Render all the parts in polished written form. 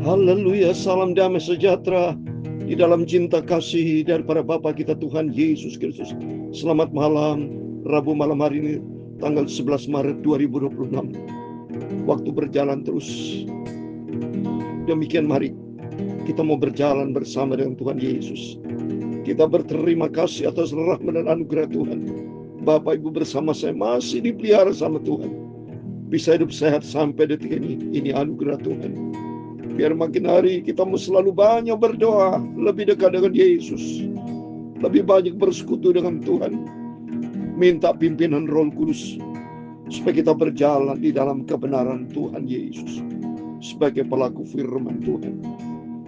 Haleluya, salam damai sejahtera di dalam cinta kasih daripada Bapa kita Tuhan Yesus Kristus. Selamat malam, Rabu malam hari ini tanggal 11 Maret 2026. Waktu berjalan terus. Demikian mari kita mau berjalan bersama dengan Tuhan Yesus. Kita berterima kasih atas rahmat dan anugerah Tuhan. Bapak Ibu bersama saya masih dipelihara sama Tuhan. Bisa hidup sehat sampai detik ini. Ini anugerah Tuhan. Biar makin hari kita mau selalu banyak berdoa, lebih dekat dengan Yesus, lebih banyak bersekutu dengan Tuhan. Minta pimpinan Roh Kudus supaya kita berjalan di dalam kebenaran Tuhan Yesus sebagai pelaku firman Tuhan.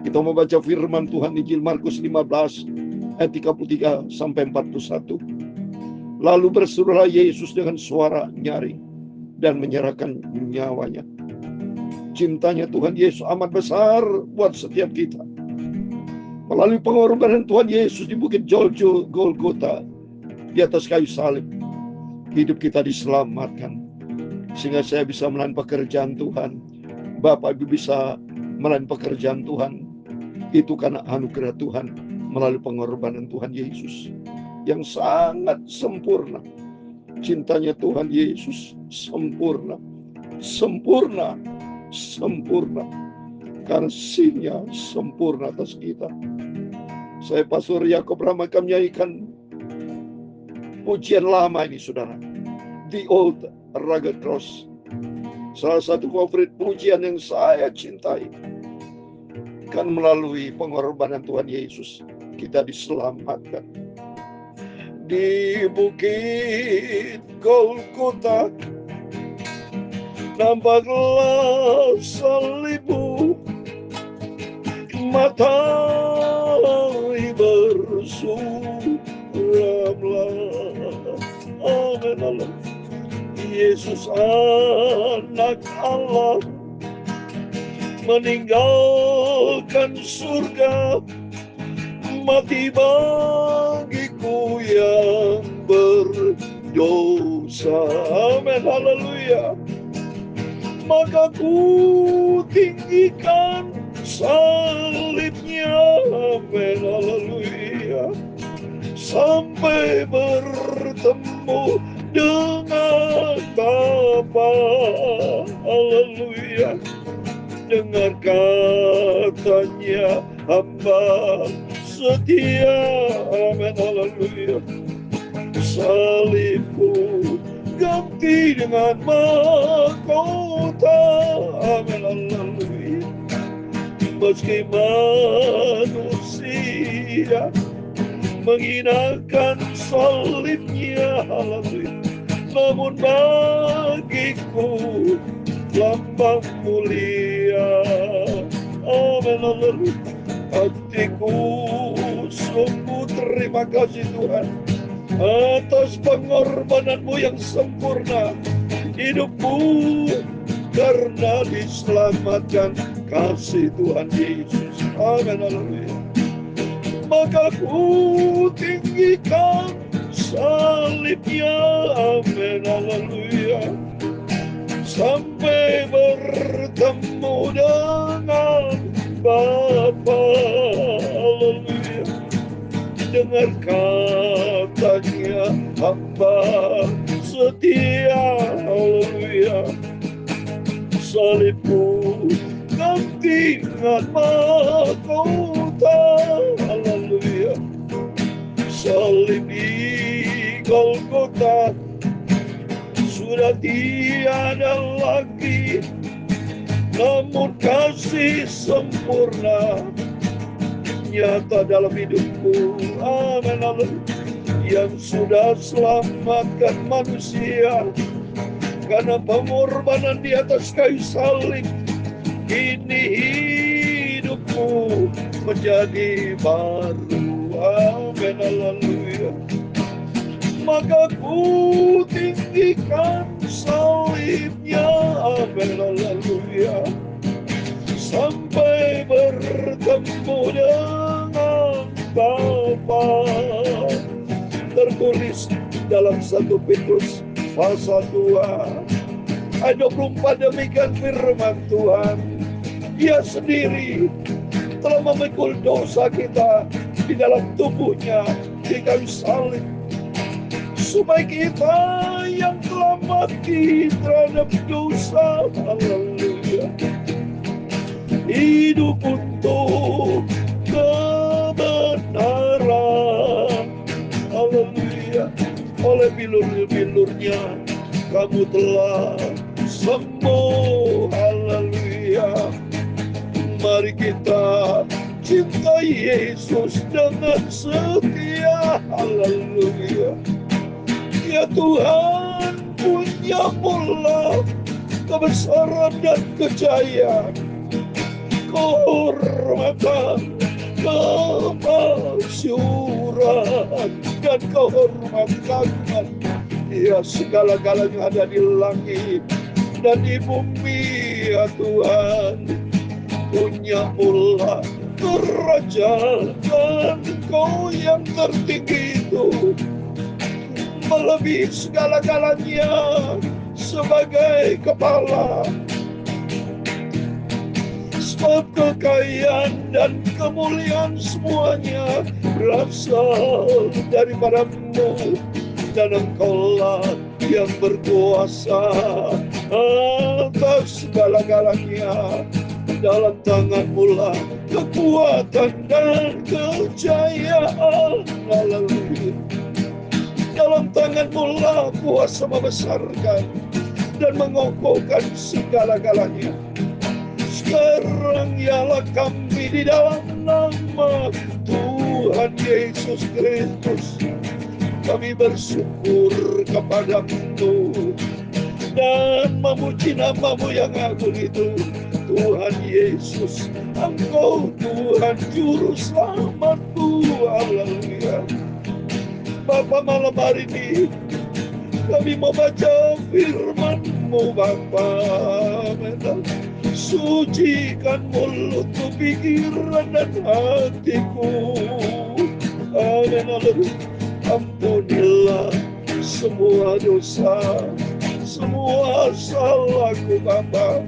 Kita mau baca firman Tuhan Injil Markus 15 ayat 33 sampai 41. Lalu berserulah Yesus dengan suara nyaring dan menyerahkan nyawanya. Cintanya Tuhan Yesus amat besar buat setiap kita. Melalui pengorbanan Tuhan Yesus di Bukit Golgota, di atas kayu salib, hidup kita diselamatkan. Sehingga saya bisa melayani pekerjaan Tuhan. Bapak Ibu bisa melayani pekerjaan Tuhan. Itu karena anugerah Tuhan melalui pengorbanan Tuhan Yesus yang sangat sempurna. Cintanya Tuhan Yesus sempurna. Sempurna. Sempurna, kasihnya sempurna atas kita. Saya Pastor Yakob Rama akan menyanyikan pujian lama ini, saudara, The Old Rugged Cross. Salah satu favorit pujian yang saya cintai. Kan melalui pengorbanan Tuhan Yesus kita diselamatkan. Di Bukit Golgota nampaklah salibmu, matahari bersuramlah. Amin Allah. Yesus anak Allah meninggalkan surga, mati bagiku yang berdosa. Amin haleluya. Maka ku tinggikan salibnya, amin haleluya, sampai bertemu dengan Bapa, haleluya. Dengar katanya hamba setia, amin haleluya. Salibku ganti dengan mahkota, amin haleluya. Meski manusia menghinakan salibnya, haleluya, namun bagiku lambang mulia, amin haleluya. Hatiku sungguh terima kasih Tuhan atas pengorbananmu yang sempurna. Hidupku karena diselamatkan kasih Tuhan Yesus, amin haleluya. Maka ku tinggikan salibnya, amin haleluya, sampai bertemu dengan Bapa, haleluya. Dengar katanya hamba setia, haleluya. Salibku ganti dengan mahkota, haleluya. Salib di Golgota sudah tiada lagi, namun kasih sempurna nyata dalam hidupku, amin haleluya. Yang sudah selamatkan manusia karena pengorbanan di atas kayu salib. Kini hidupku menjadi baru, amin haleluya. Maka ku tinggikan salibnya, amin haleluya, sampai bertemu dengan Bapa. Tertulis dalam 1 Petrus pasal 2 ayat 24, demikian firman Tuhan. Dia sendiri telah memikul dosa kita di dalam tubuhnya di kayu salib, supaya kita yang telah mati terhadap dosa, haleluya, hidup untuk kebenaran, haleluya. Oleh bilur-bilurnya kamu telah sembuh, haleluya. Mari kita cintai Yesus dengan setia, haleluya. Ya Tuhan, punya mula kebesaran dan kejayaan, kehormatan, kemasyuran, dan kehormatan. Ya, segala-galanya ada di langit dan di bumi, ya Tuhan. Punya mula kerajaan Engkau yang tertinggi itu, melebihi segala-galanya sebagai kepala. Sebab kekayaan dan kemuliaan semuanya berasal daripada-Mu, dan Engkaulah yang berkuasa atas segala-galanya. Dalam tangan-Mu lah kekuatan dan kejayaan, haleluya. Dalam tangan-Mu lah kuasa membesarkan dan mengokohkan segala-galanya. Sekarang ialah kami di dalam nama Tuhan Yesus Kristus, kami bersyukur kepada-Mu dan memuji nama-Mu yang agung itu, Tuhan Yesus. Engkau Tuhan Juru Selamatku, haleluya. Bapa, malam hari ini kami mau baca firman-Mu, Bapa. Sucikan mulutku, pikiran dan hatiku, amin, haleluya. Ampunilah semua dosa, semua salahku, Bapa.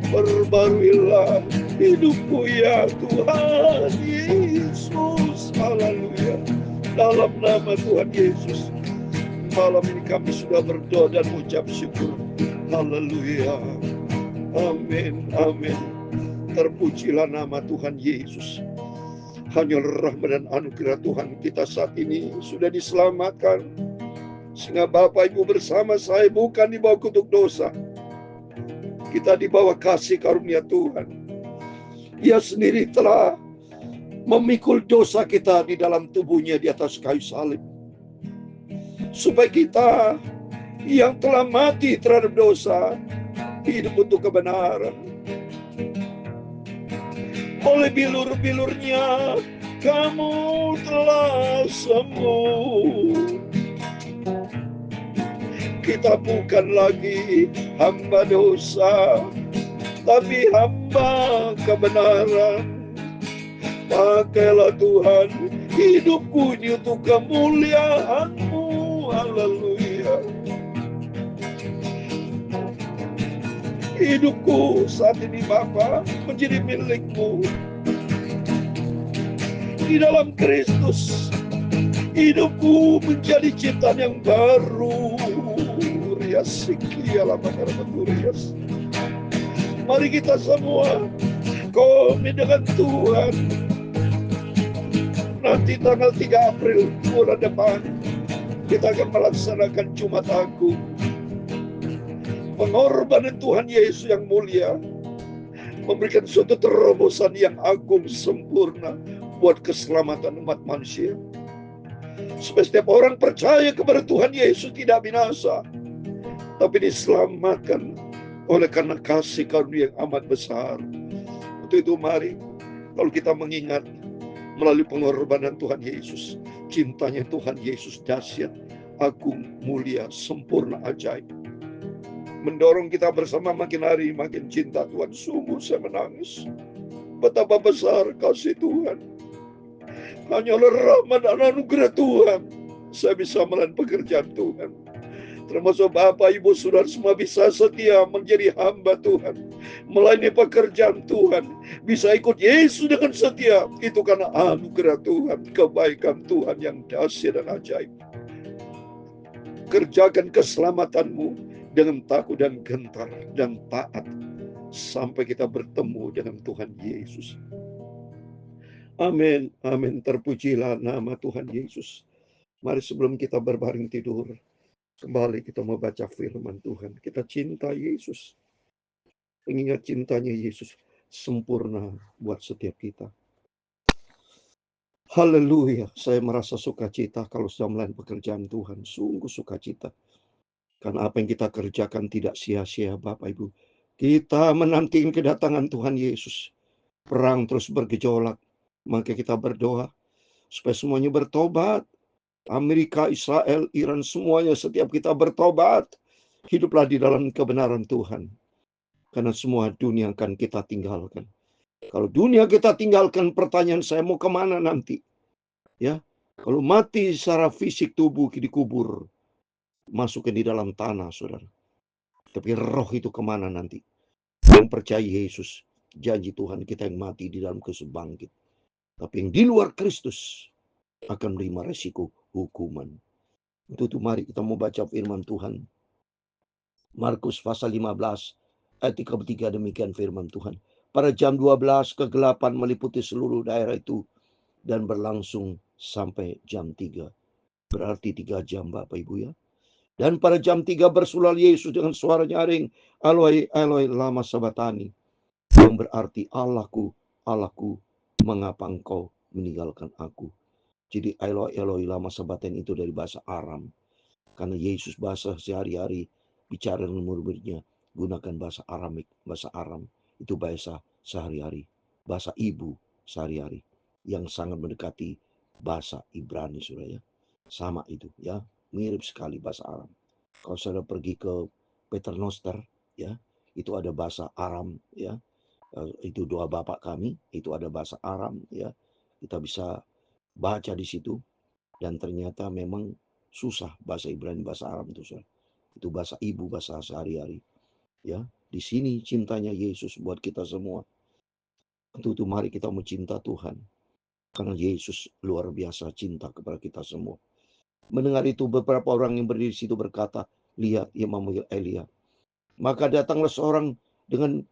Perbaruilah hidupku, ya Tuhan Yesus, haleluya. Dalam nama Tuhan Yesus, malam ini kami sudah berdoa dan mengucap syukur, haleluya, amin, amin. Terpujilah nama Tuhan Yesus. Hanya rahmat dan anugerah Tuhan kita saat ini sudah diselamatkan, sehingga Bapak Ibu bersama saya bukan di bawah kutuk dosa. Kita di bawah kasih karunia Tuhan. Dia sendiri telah memikul dosa kita di dalam tubuhnya di atas kayu salib, supaya kita yang telah mati terhadap dosa hidup untuk kebenaran. Oleh bilur-bilurnya kamu telah sembuh. Kita bukan lagi hamba dosa, tapi hamba kebenaran. Pakailah Tuhan hidupku ini untuk kemuliaan-Mu, haleluya. Hidupku saat ini, Bapa, menjadi milik-Mu. Di dalam Kristus, hidupku menjadi ciptaan yang baru. Mari kita semua komit dengan Tuhan. Nanti tanggal 3 April bulan depan kita akan melaksanakan Jumat Agung, pengorbanan Tuhan Yesus yang mulia, memberikan suatu terobosan yang agung sempurna buat keselamatan umat manusia. Supaya setiap orang percaya kepada Tuhan Yesus tidak binasa, tapi diselamatkan oleh karena kasih karunia yang amat besar. Untuk itu mari, kalau kita mengingat melalui pengorbanan Tuhan Yesus, cintanya Tuhan Yesus dahsyat, agung, mulia, sempurna, ajaib, mendorong kita bersama makin hari makin cinta Tuhan. Sungguh saya menangis, betapa besar kasih Tuhan. Hanya oleh rahmat dan anugerah Tuhan saya bisa melakukan pekerjaan Tuhan. Termasuk Bapak, Ibu, Saudara semua bisa setia menjadi hamba Tuhan, melayani pekerjaan Tuhan, bisa ikut Yesus dengan setia. Itu karena anugerah Tuhan, kebaikan Tuhan yang dahsyat dan ajaib. Kerjakan keselamatanmu dengan takut dan gentar dan taat sampai kita bertemu dengan Tuhan Yesus. Amin, amin. Terpujilah nama Tuhan Yesus. Mari sebelum kita berbaring tidur, kembali kita membaca firman Tuhan. Kita cinta Yesus. Mengingat cintanya Yesus sempurna buat setiap kita. Haleluya, saya merasa sukacita kalau sudah melayani pekerjaan Tuhan. Sungguh sukacita. Karena apa yang kita kerjakan tidak sia-sia, Bapak Ibu. Kita menantikan kedatangan Tuhan Yesus. Perang terus bergejolak. Maka kita berdoa supaya semuanya bertobat. Amerika, Israel, Iran, semuanya setiap kita bertobat. Hiduplah di dalam kebenaran Tuhan. Karena semua dunia akan kita tinggalkan. Kalau dunia kita tinggalkan, pertanyaan saya mau kemana nanti? Ya, kalau mati secara fisik tubuh dikubur, masuk ke di dalam tanah, saudara. Tapi roh itu kemana nanti? Yang percaya Yesus, janji Tuhan kita yang mati di dalam Kristus bangkit. Tapi yang di luar Kristus akan menerima resiko hukuman. Untuk itu mari kita mau baca firman Tuhan. Markus pasal 15 ayat 33, demikian firman Tuhan. Pada jam 12 kegelapan meliputi seluruh daerah itu dan berlangsung sampai jam 3. Berarti 3 jam Bapak Ibu ya. Dan pada jam 3 bersulal Yesus dengan suara nyaring, Eloi, Eloi, lama sabatani. Yang berarti Allahku, Allahku, mengapa engkau meninggalkan aku? Jadi Eloi, Eloi, lama sabatani itu dari bahasa Aram. Karena Yesus bahasa sehari-hari bicara dengan murid-muridnya gunakan bahasa Aramik, bahasa Aram. Itu bahasa sehari-hari, bahasa ibu sehari-hari yang sangat mendekati bahasa Ibrani, saudara ya. Sama itu ya, mirip sekali bahasa Aram. Kalau saudara pergi ke Paternoster ya, itu ada bahasa Aram ya. Itu doa Bapak kami, itu ada bahasa Aram ya. Kita bisa baca di situ dan ternyata memang susah bahasa Ibrani, bahasa Aram itu, saudara. Itu bahasa ibu, bahasa sehari-hari ya. Di sini cintanya Yesus buat kita semua. Untuk itu mari kita mencinta Tuhan. Karena Yesus luar biasa cinta kepada kita semua. Mendengar itu beberapa orang yang berdiri di situ berkata, lihat ia memanggil Elia. Maka datang seorang dengan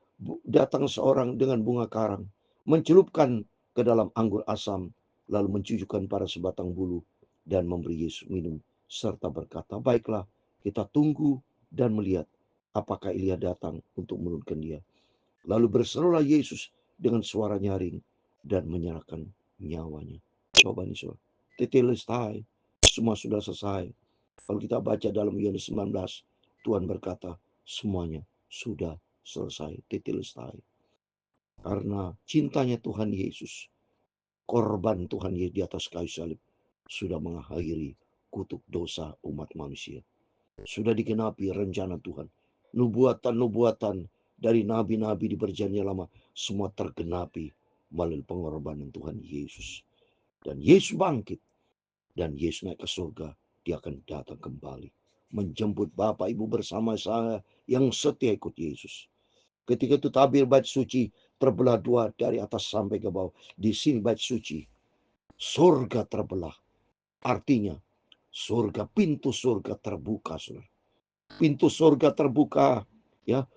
bunga karang, mencelupkan ke dalam anggur asam, lalu mencucukkan pada sebatang bulu dan memberi Yesus minum, serta berkata, baiklah, kita tunggu dan melihat apakah Elia datang untuk menurunkan dia. Lalu berserulah Yesus dengan suara nyaring dan menyerahkan nyawanya. Coba nih saudara, tetelestai, semua sudah selesai. Kalau kita baca dalam Yohanes 19, Tuhan berkata, semuanya sudah selesai, tetelestai. Karena cintanya Tuhan Yesus, korban Tuhan Yesus di atas kayu salib, sudah mengakhiri kutuk dosa umat manusia. Sudah digenapi rencana Tuhan. Nubuatan-nubuatan dari nabi-nabi di perjanjian lama semua tergenapi melalui pengorbanan Tuhan Yesus. Dan Yesus bangkit. Dan Yesus naik ke surga. Dia akan datang kembali. Menjemput Bapak Ibu bersama saya yang setia ikut Yesus. Ketika itu tabir bait suci terbelah dua dari atas sampai ke bawah. Di sini bait suci. Surga terbelah. Artinya surga, pintu surga terbuka, saudara. Pintu surga terbuka, ya.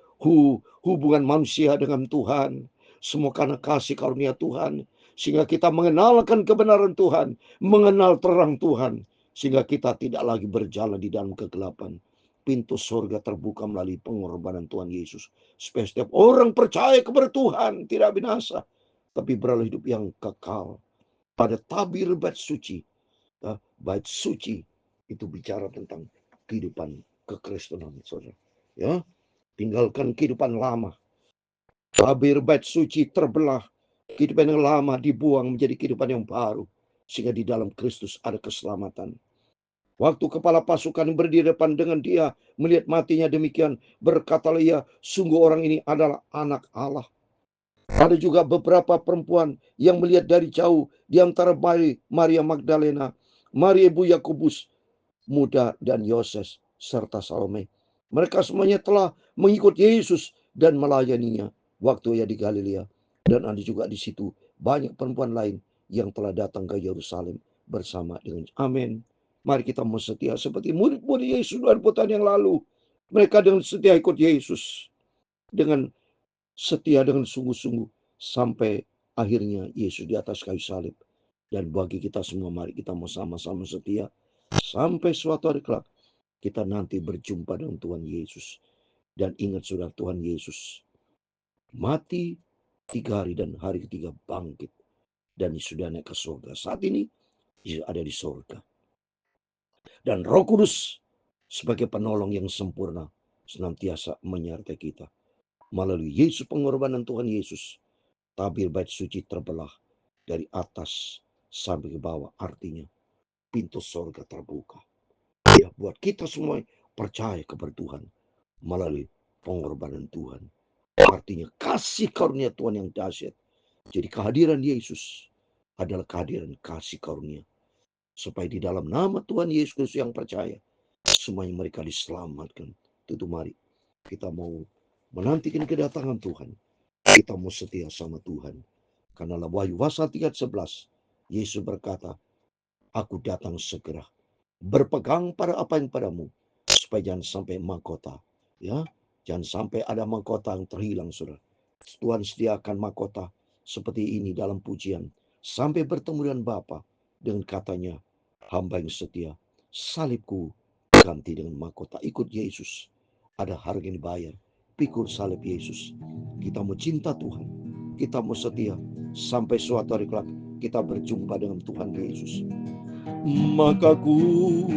Hubungan manusia dengan Tuhan, semua karena kasih karunia Tuhan, sehingga kita mengenalkan kebenaran Tuhan, mengenal terang Tuhan, sehingga kita tidak lagi berjalan di dalam kegelapan. Pintu surga terbuka melalui pengorbanan Tuhan Yesus, supaya setiap orang percaya kepada Tuhan tidak binasa, tapi beroleh hidup yang kekal. Pada tabir bait suci, bait suci itu bicara tentang kehidupan kekristenan, saudara. Ya, tinggalkan kehidupan lama. Tabir bait suci terbelah, kehidupan yang lama dibuang menjadi kehidupan yang baru, sehingga di dalam Kristus ada keselamatan. Waktu kepala pasukan yang berdiri depan dengan dia melihat matinya demikian, berkatalah ia, sungguh orang ini adalah anak Allah. Ada juga beberapa perempuan yang melihat dari jauh, di antara Maria Magdalena, Maria ibu Yakobus muda dan Yoses serta Salome. Mereka semuanya telah mengikut Yesus dan melayaninya waktu ia di Galilea. Dan ada juga di situ banyak perempuan lain yang telah datang ke Yerusalem bersama dengan amin. Mari kita mau setia seperti murid-murid Yesus dan putaran yang lalu. Mereka dengan setia ikut Yesus, dengan setia dengan sungguh-sungguh sampai akhirnya Yesus di atas kayu salib. Dan bagi kita semua, mari kita mau sama-sama setia sampai suatu hari kelak kita nanti berjumpa dengan Tuhan Yesus. Dan ingat saudara, Tuhan Yesus mati 3 hari dan hari ketiga bangkit. Dan sudah naik ke surga. Saat ini Yesus ada di surga. Dan Roh Kudus sebagai penolong yang sempurna senantiasa menyertai kita. Melalui Yesus, pengorbanan Tuhan Yesus, tabir bait suci terbelah dari atas sampai ke bawah. Artinya pintu surga terbuka. Ya, buat kita semua percaya kepada Tuhan melalui pengorbanan Tuhan. Artinya kasih karunia Tuhan yang dahsyat. Jadi kehadiran Yesus adalah kehadiran kasih karunia. Supaya di dalam nama Tuhan Yesus Kristus yang percaya, semuanya mereka diselamatkan. Tentu mari kita mau menantikan kedatangan Tuhan. Kita mau setia sama Tuhan. Karena Wahyu pasal 3:11, Yesus berkata, aku datang segera. Berpegang pada apa yang padamu, supaya jangan sampai mahkota. Ya, jangan sampai ada mahkota yang terhilang, saudara. Tuhan sediakan mahkota seperti ini dalam pujian. Sampai bertemu dengan Bapa dengan katanya, hamba yang setia, salibku ganti dengan mahkota. Ikut Yesus, ada harga yang dibayar. Pikul salib Yesus. Kita mau cinta Tuhan, kita mau setia sampai suatu hari kelak kita berjumpa dengan Tuhan Yesus. Maka ku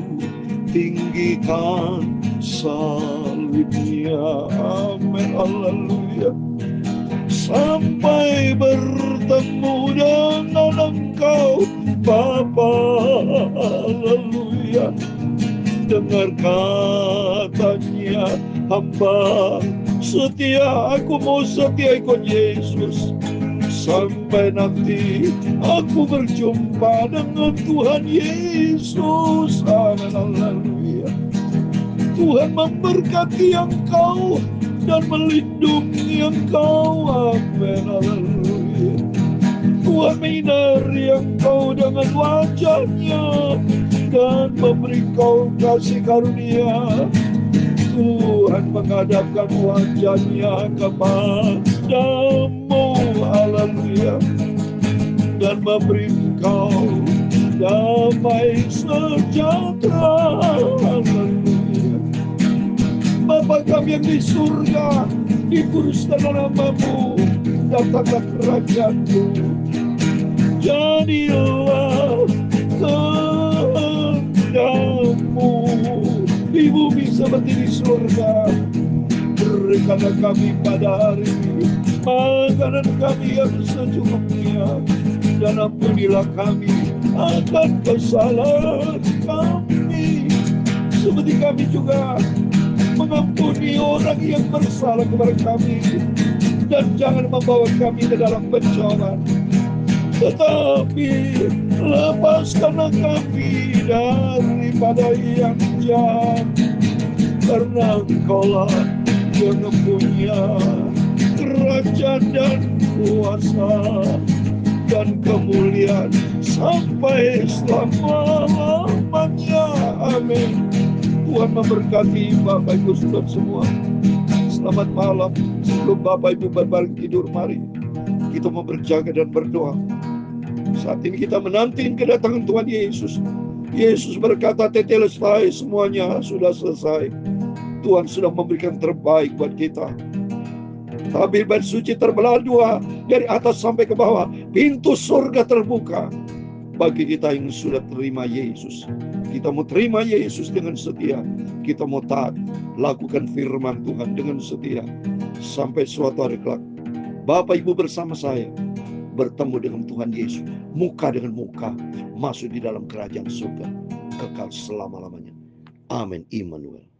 tinggikan salibnya, amin, haleluya, sampai bertemu dengan Engkau Bapa, haleluya. Dengar katanya, hamba setia, aku mau setia ikut Yesus sampai nanti aku berjumpa dengan Tuhan Yesus. Amin, haleluya. Tuhan memberkati engkau dan melindungi engkau. Amin, haleluya. Tuhan menyinari engkau dengan wajahnya dan memberi kau kasih karunia. Tuhan menghadapkan wajahnya kepadamu, haleluya, dan memberi engkau damai sejahtera, haleluya. Bapa kami yang di surga, dikuduskanlah namamu, datanglah kerajaanmu, jadilah kehendakmu di bumi seperti di surga. Berikanlah kami pada hari ini makanan kami yang secukupnya, dan ampunilah kami akan kesalahan kami, seperti kami juga mengampuni orang yang bersalah kepada kami. Dan jangan membawa kami ke dalam pencobaan, tetapi lepaskanlah kami daripada yang jahat, karena Engkaulah yang mempunyai kerajaan dan kuasa dan kemuliaan sampai selama-lamanya. Amin. Tuhan memberkati Bapak Ibu Saudara semua. Selamat malam. Sebelum Bapak Ibu berbalik tidur, mari kita mau berjaga dan berdoa. Saat ini kita menanti kedatangan Tuhan Yesus. Yesus berkata, tetelestai, semuanya sudah selesai. Tuhan sudah memberikan terbaik buat kita. Tabir bait suci terbelah dua, dari atas sampai ke bawah. Pintu surga terbuka bagi kita yang sudah terima Yesus. Kita mau terima Yesus dengan setia. Kita mau taat, lakukan firman Tuhan dengan setia. Sampai suatu hari kelak Bapak Ibu bersama saya bertemu dengan Tuhan Yesus, muka dengan muka, masuk di dalam kerajaan surga kekal selama-lamanya. Amin, Immanuel.